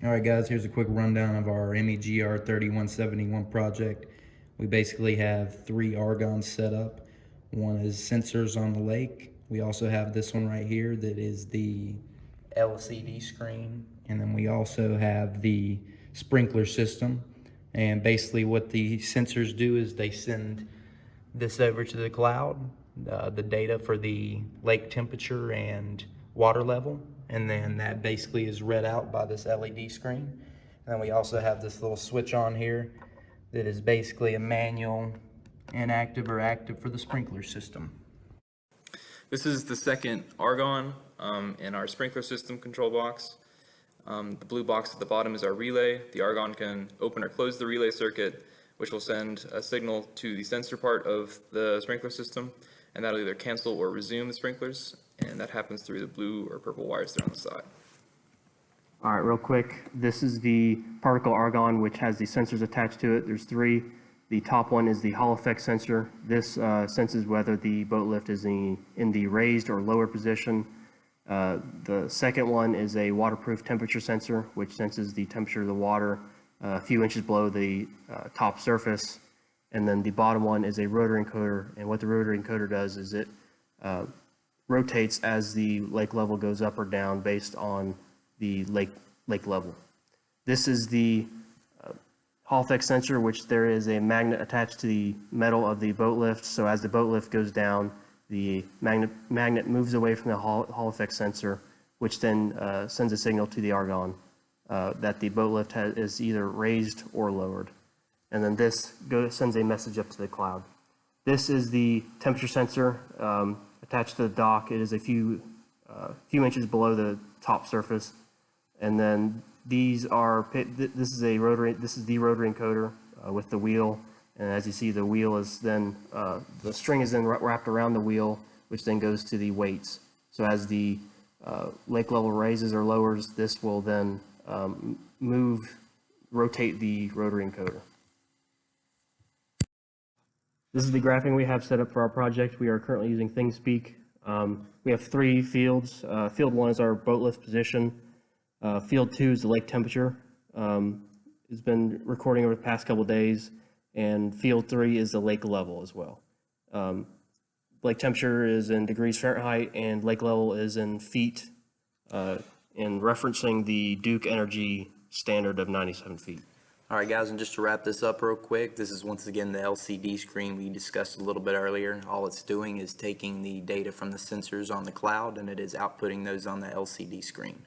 All right, guys, here's a quick rundown of our MEGR 3171 project. We basically have three argons set up. One is sensors on the lake. We also have this one right here that is the LCD screen. And then we also have the sprinkler system. And basically what the sensors do is they send this over to the cloud, the data for the lake temperature and water level, and then that basically is read out by this LED screen. And then we also have this little switch on here that is basically a manual inactive or active for the sprinkler system. This is the second argon in our sprinkler system control box. The blue box at the bottom is our relay. The argon can open or close the relay circuit, which will send a signal to the sensor part of the sprinkler system, and that'll either cancel or resume the sprinklers, and that happens through the blue or purple wires there on the side. All right, real quick, this is the particle argon, which has the sensors attached to it. There's three. The top one is the Hall effect sensor. This senses whether the boat lift is in the raised or lower position. The second one is a waterproof temperature sensor, which senses the temperature of the water a few inches below the top surface. And then the bottom one is a rotary encoder. And what the rotary encoder does is it rotates as the lake level goes up or down based on the lake level. This is the Hall effect sensor, which there is a magnet attached to the metal of the boat lift. So as the boat lift goes down, the magnet moves away from the Hall effect sensor, which then sends a signal to the argon that the boat lift is either raised or lowered. And then this sends a message up to the cloud. This is the temperature sensor attached to the dock. It is a few inches below the top surface. And then this is the rotary encoder with the wheel. And as you see, the wheel is then, the string is then wrapped around the wheel, which then goes to the weights. So as the lake level raises or lowers, this will then rotate the rotary encoder. This is the graphing we have set up for our project. We are currently using ThingSpeak. We have three fields. Field 1 is our boat lift position. Field 2 is the lake temperature. It's been recording over the past couple of days. And field 3 is the lake level as well. Lake temperature is in degrees Fahrenheit and lake level is in feet, in referencing the Duke Energy standard of 97 feet. All right, guys, and just to wrap this up real quick, this is once again the LCD screen we discussed a little bit earlier. All it's doing is taking the data from the sensors on the cloud and it is outputting those on the LCD screen.